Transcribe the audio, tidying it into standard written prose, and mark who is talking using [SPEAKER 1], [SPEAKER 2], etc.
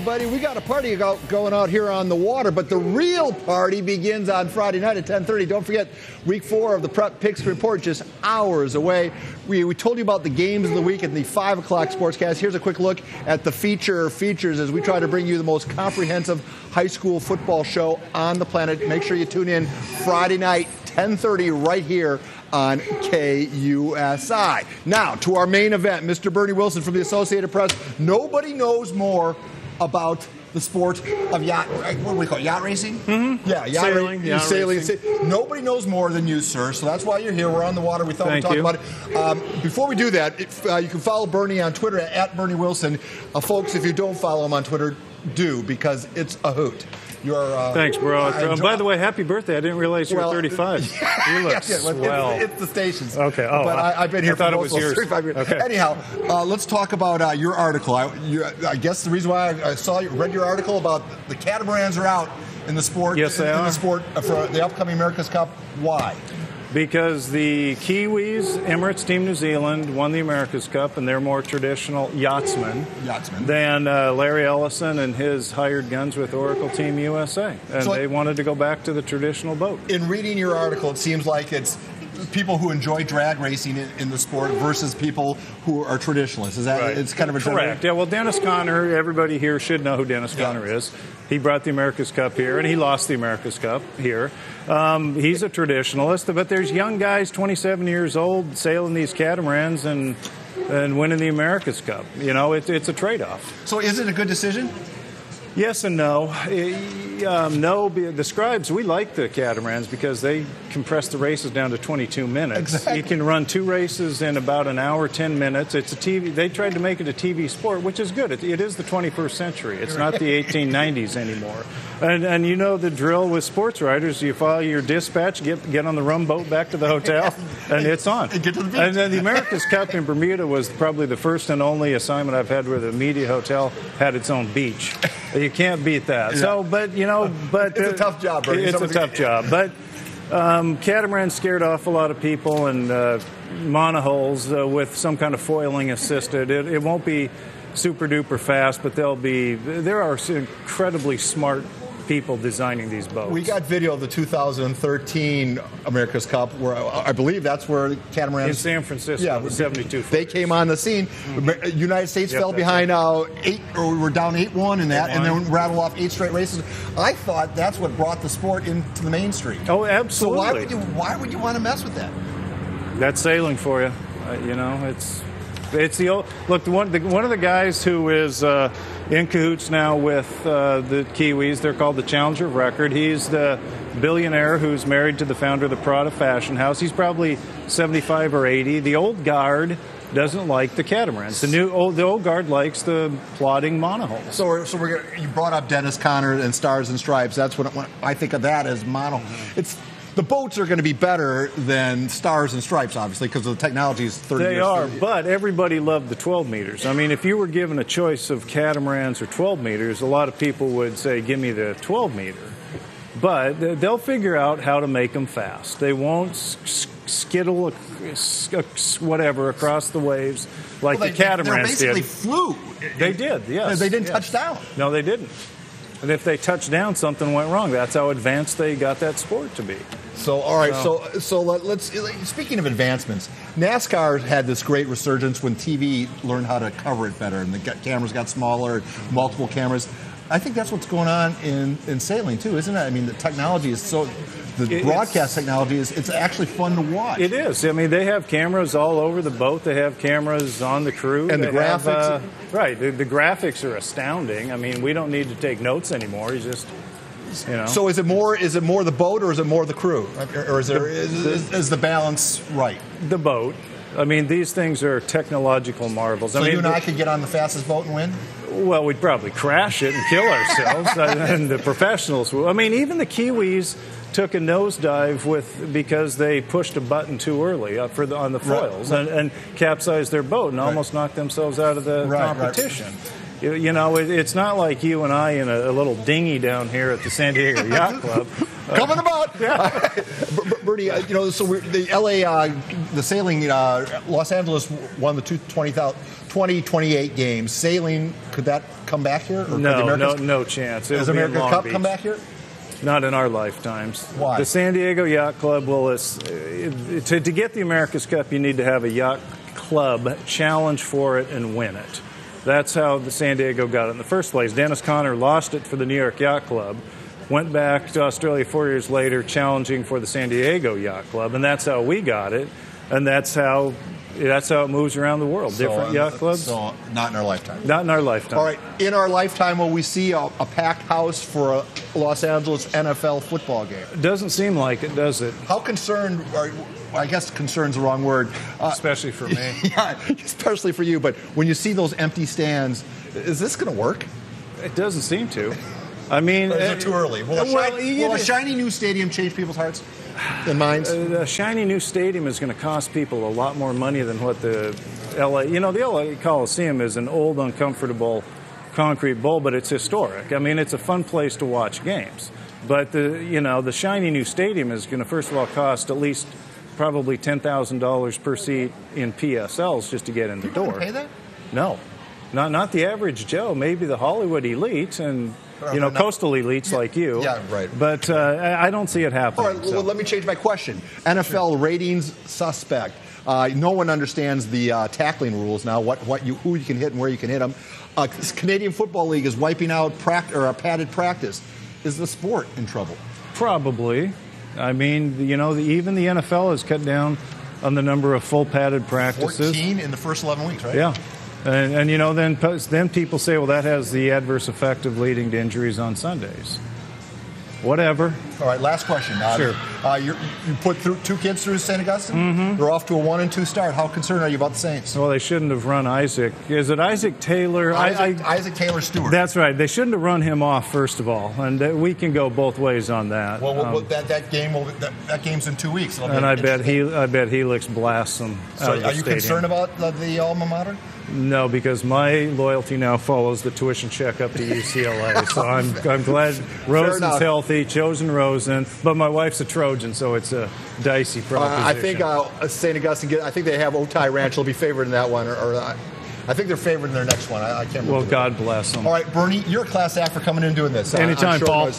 [SPEAKER 1] everybody. We got a party going out here on the water, but the real party begins on Friday night at 10:30. Don't forget, week 4 of the Prep Picks Report just hours away. We told you about the games of the week in the 5 o'clock sportscast. Here's a quick look at the features as we try to bring you the most comprehensive high school football show on the planet. Make sure you tune in Friday night, 10:30, right here on KUSI. Now, to our main event, Mr. Bernie Wilson from the Associated Press. Nobody knows more about the sport of yacht, what do we call it, yacht racing?
[SPEAKER 2] Mm-hmm.
[SPEAKER 1] Yeah, sailing. Nobody knows more than you, sir, so that's why you're here. We're on the water. We thought we'd talk about it. Before we do that, you can follow Bernie on Twitter at Bernie Wilson. Folks, if you don't follow him on Twitter, do, because it's a hoot.
[SPEAKER 2] Thanks, bro. By the way, happy birthday. I didn't realize you were 35. You look swell.
[SPEAKER 1] It's the station's.
[SPEAKER 2] Okay. Oh,
[SPEAKER 1] but I've been here for almost 35 years.
[SPEAKER 2] Okay.
[SPEAKER 1] Anyhow, let's talk about your article. I guess the reason why I read your article about the catamarans are out in the sport.
[SPEAKER 2] Yes, they are.
[SPEAKER 1] In the sport for the upcoming America's Cup. Why?
[SPEAKER 2] Because the Kiwis, Emirates Team New Zealand, won the America's Cup, and they're more traditional yachtsmen than Larry Ellison and his hired guns with Oracle Team USA. And they wanted to go back to the traditional boat.
[SPEAKER 1] In reading your article, it seems like it's people who enjoy drag racing in the sport versus people who are traditionalists. Is that right? It's kind of a
[SPEAKER 2] correct? Yeah. Well, Dennis Conner, everybody here should know who Dennis Conner is. He brought the America's Cup here, and he lost the America's Cup here. He's a traditionalist, but there's young guys, 27 years old, sailing these catamarans and winning the America's Cup. You know, it's a trade-off.
[SPEAKER 1] So is it a good decision?
[SPEAKER 2] Yes and no. No, the Scribes, we like the catamarans because they compress the races down to 22 minutes.
[SPEAKER 1] Exactly.
[SPEAKER 2] You can run 2 races in about an hour, 10 minutes. It's a TV. They tried to make it a TV sport, which is good. It is the 21st century. It's not the 1890s anymore. And you know the drill with sports writers. You follow your dispatch, get on the rum boat back to the hotel, and it's on.
[SPEAKER 1] And get to the beach.
[SPEAKER 2] And then the America's Cup in Bermuda was probably the first and only assignment I've had where the media hotel had its own beach. You can't beat that.
[SPEAKER 1] Yeah.
[SPEAKER 2] So, but
[SPEAKER 1] it's a tough job, Bernie.
[SPEAKER 2] It's a tough job. But catamarans scared off a lot of people, and monohulls with some kind of foiling assisted. It won't be super duper fast, but there are incredibly smart people designing these boats.
[SPEAKER 1] We got video of the 2013 America's Cup, where I believe that's where catamarans...
[SPEAKER 2] In San Francisco, the 72
[SPEAKER 1] They came on the scene. United States fell behind 8, or we were down 8-1 in that, and then rattled off 8 straight races. I thought that's what brought the sport into the mainstream.
[SPEAKER 2] Oh, absolutely.
[SPEAKER 1] So why would you want to mess with that?
[SPEAKER 2] That's sailing for you. It's the old look. One of the guys who is in cahoots now with the Kiwis. They're called the Challenger of Record. He's the billionaire who's married to the founder of the Prada fashion house. He's probably 75 or 80. The old guard doesn't like the catamarans. The old guard likes the plodding monohulls.
[SPEAKER 1] So you brought up Dennis Conner and Stars and Stripes. That's when I think of that as mono. The boats are going to be better than Stars and Stripes, obviously, because the technology is 30 years.
[SPEAKER 2] They are, but everybody loved the 12 meters. I mean, if you were given a choice of catamarans or 12 meters, a lot of people would say, give me the 12 meter. But they'll figure out how to make them fast. They won't skittle whatever across the waves like the catamarans did.
[SPEAKER 1] They basically flew.
[SPEAKER 2] They did, yes.
[SPEAKER 1] They didn't touch down.
[SPEAKER 2] No, they didn't. And if they touched down, something went wrong. That's how advanced they got that sport to be.
[SPEAKER 1] So, all right. So let's. Speaking of advancements, NASCAR had this great resurgence when TV learned how to cover it better, and the cameras got smaller, multiple cameras. I think that's what's going on in sailing too, isn't it? I mean, the technology is so. The broadcast technology it's actually fun to watch.
[SPEAKER 2] It is. I mean, they have cameras all over the boat. They have cameras on the crew.
[SPEAKER 1] And the graphics.
[SPEAKER 2] Right. The graphics are astounding. I mean, we don't need to take notes anymore. You just,
[SPEAKER 1] So is it more the boat or is it more the crew? Or is the balance right?
[SPEAKER 2] The boat. I mean, these things are technological marvels.
[SPEAKER 1] So you and I could get on the fastest boat and win?
[SPEAKER 2] Well, we'd probably crash it and kill ourselves. And the professionals will. I mean, even the Kiwis took a nosedive because they pushed a button too early on the foils and capsized their boat and almost knocked themselves out of the competition. You know, it's not like you and I in a little dinghy down here at the San Diego Yacht Club.
[SPEAKER 1] Coming about.
[SPEAKER 2] Yeah.
[SPEAKER 1] Bernie, so the L.A. The sailing, Los Angeles won the 2028 games. Sailing, could that come back here? Or
[SPEAKER 2] No chance.
[SPEAKER 1] Does America Cup come back here?
[SPEAKER 2] Not in our lifetimes.
[SPEAKER 1] Why?
[SPEAKER 2] The San Diego Yacht Club to get the America's Cup, you need to have a yacht club challenge for it and win it. That's how the San Diego got it in the first place. Dennis Conner lost it for the New York Yacht Club, went back to Australia 4 years later challenging for the San Diego Yacht Club, and that's how we got it, and that's how it moves around the world. Different yacht clubs.
[SPEAKER 1] So not in our lifetime.
[SPEAKER 2] Not in our lifetime.
[SPEAKER 1] All right. In our lifetime, will we see a packed house for a Los Angeles NFL football game?
[SPEAKER 2] It doesn't seem like it, does it?
[SPEAKER 1] How concerned are I guess concern's the wrong word.
[SPEAKER 2] Especially for me.
[SPEAKER 1] Yeah, especially for you. But when you see those empty stands, is this going to work?
[SPEAKER 2] It doesn't seem to. I mean,
[SPEAKER 1] or is it too early? Will a shiny new stadium change people's hearts and minds?
[SPEAKER 2] A shiny new stadium is going to cost people a lot more money than what the LA. The LA Coliseum is an old, uncomfortable concrete bowl, but it's historic. I mean, it's a fun place to watch games. But the shiny new stadium is going to first of all cost at least probably $10,000 per seat in PSLs just to get in the door.
[SPEAKER 1] Pay that?
[SPEAKER 2] No, not the average Joe. Maybe the Hollywood elites and coastal elites like you.
[SPEAKER 1] Yeah, right.
[SPEAKER 2] But I don't see it happening.
[SPEAKER 1] All right. Well, let me change my question. NFL ratings suspect. No one understands the tackling rules now. Who you can hit and where you can hit them. Canadian Football League is wiping out padded practice. Is the sport in trouble? Probably.
[SPEAKER 2] I mean, even the NFL has cut down on the number of full padded practices.
[SPEAKER 1] 14 in the first 11 weeks, right?
[SPEAKER 2] Yeah. And then people say, well, that has the adverse effect of leading to injuries on Sundays. Whatever.
[SPEAKER 1] All right, last question.
[SPEAKER 2] Sure.
[SPEAKER 1] You put two kids through St. Augustine?
[SPEAKER 2] Mm-hmm.
[SPEAKER 1] They're off to a 1-2 start. How concerned are you about the Saints?
[SPEAKER 2] Well, they shouldn't have run Isaac. Is it Isaac Taylor?
[SPEAKER 1] Isaac Taylor Stewart.
[SPEAKER 2] That's right. They shouldn't have run him off, first of all. And we can go both ways on that.
[SPEAKER 1] Well, that game's in 2 weeks.
[SPEAKER 2] And I bet Helix blasts them out of the
[SPEAKER 1] are you
[SPEAKER 2] stadium.
[SPEAKER 1] concerned about the alma mater?
[SPEAKER 2] No, because my loyalty now follows the tuition check up to UCLA. So I'm glad Rosen's healthy, chosen Rosen, but my wife's a Trojan, so it's a dicey proposition.
[SPEAKER 1] I think St. Augustine, I think they have Otay Ranch. They'll be favored in that one. I think they're favored in their next one. I can't remember.
[SPEAKER 2] Well, God bless them.
[SPEAKER 1] All right, Bernie, you're a class act for coming in and doing this.
[SPEAKER 2] Anytime, Paul.